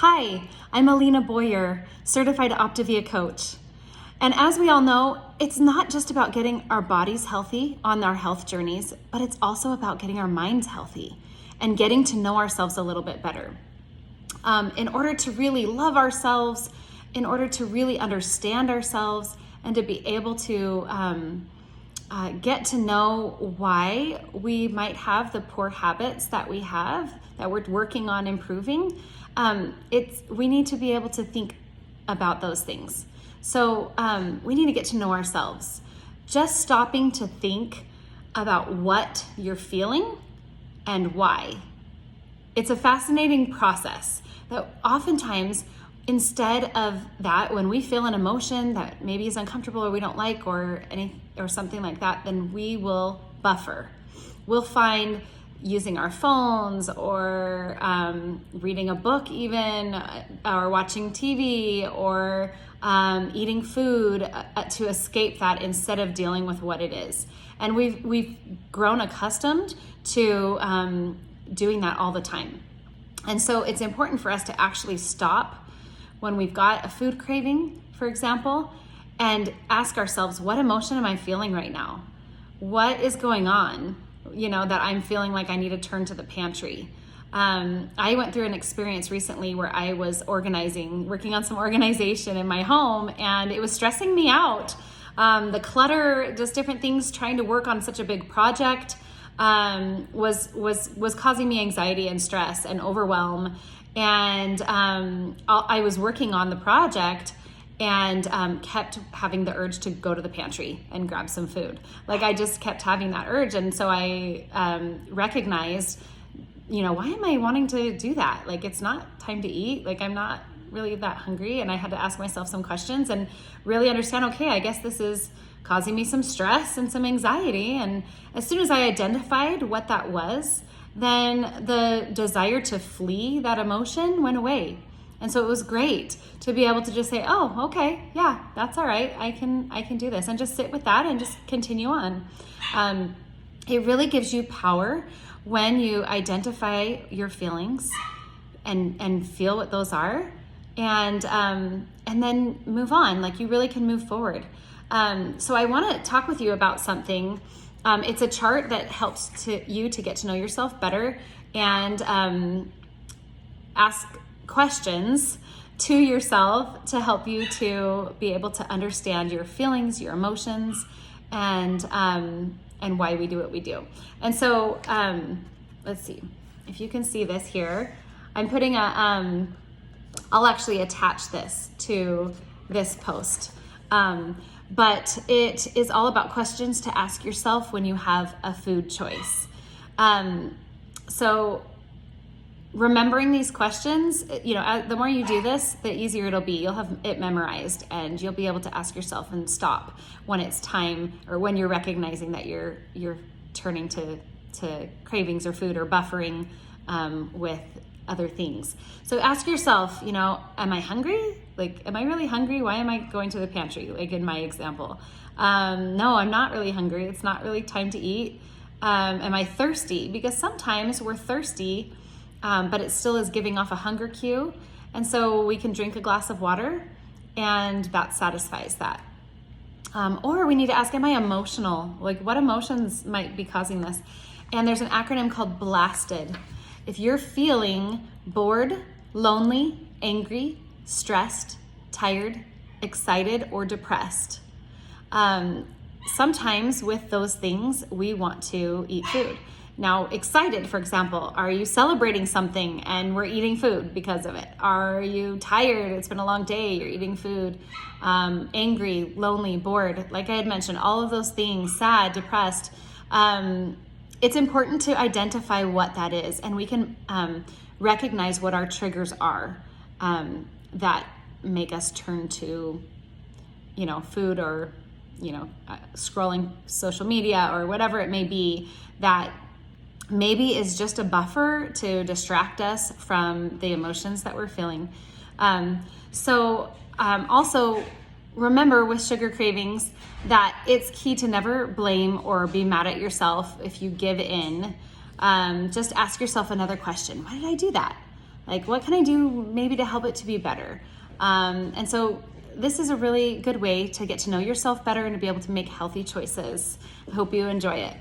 Hi, I'm Alina Boyer, certified Optavia coach. And as we all know, it's not just about getting our bodies healthy on our health journeys, but it's also about getting our minds healthy and getting to know ourselves a little bit better. In order to really love ourselves, in order to really understand ourselves, and to be able to get to know why we might have the poor habits that we have, that we're working on improving, we need to be able to think about those things. So we need to get to know ourselves. Just stopping to think about what you're feeling and why. It's a fascinating process that oftentimes, instead of that, when we feel an emotion that maybe is uncomfortable or we don't like or something like that, then we will buffer. We'll find using our phones or reading a book even, or watching TV or eating food to escape that instead of dealing with what it is. And we've grown accustomed to doing that all the time. And so it's important for us to actually stop when we've got a food craving, for example, and ask ourselves, what emotion am I feeling right now? What is going on, that I'm feeling like I need to turn to the pantry? I went through an experience recently where I was working on some organization in my home, and it was stressing me out. The clutter, just different things, trying to work on such a big project, was causing me anxiety and stress and overwhelm. And I was working on the project and kept having the urge to go to the pantry and grab some food. Like, I just kept having that urge. And so I recognized, why am I wanting to do that? Like, it's not time to eat. Like, I'm not really that hungry. And I had to ask myself some questions and really understand, okay, I guess this is causing me some stress and some anxiety. And as soon as I identified what that was, then the desire to flee that emotion went away. And so it was great to be able to just say, oh, okay, yeah, that's all right. I can do this, and just sit with that and just continue on. It really gives you power when you identify your feelings and feel what those are, and then move on. Like, you really can move forward. So I want to talk with you about something. It's a chart that helps you to get to know yourself better and ask questions to yourself to help you to be able to understand your feelings, your emotions, and why we do what we do. And so let's see if you can see this here. I'm putting I'll actually attach this to this post. But it is all about questions to ask yourself when you have a food choice. So remembering these questions, the more you do this, the easier it'll be. You'll have it memorized, and you'll be able to ask yourself and stop when it's time, or when you're recognizing that you're turning to cravings or food, or buffering with other things. So ask yourself, am I hungry? Like, am I really hungry? Why am I going to the pantry? Like in my example. No, I'm not really hungry. It's not really time to eat. Am I thirsty? Because sometimes we're thirsty, but it still is giving off a hunger cue. And so we can drink a glass of water, and that satisfies that. Or we need to ask, am I emotional? Like, what emotions might be causing this? And there's an acronym called BLASTED. If you're feeling bored, lonely, angry, stressed, tired, excited, or depressed, sometimes with those things, we want to eat food. Now, excited, for example, are you celebrating something and we're eating food because of it? Are you tired? It's been a long day, you're eating food. Angry, lonely, bored, like I had mentioned, all of those things, sad, depressed. It's important to identify what that is, and we can recognize what our triggers are that make us turn to, food, or, scrolling social media, or whatever it may be, that maybe is just a buffer to distract us from the emotions that we're feeling. Also, remember with sugar cravings that it's key to never blame or be mad at yourself if you give in. Just ask yourself another question. Why did I do that? Like, what can I do maybe to help it to be better? And so this is a really good way to get to know yourself better and to be able to make healthy choices. I hope you enjoy it.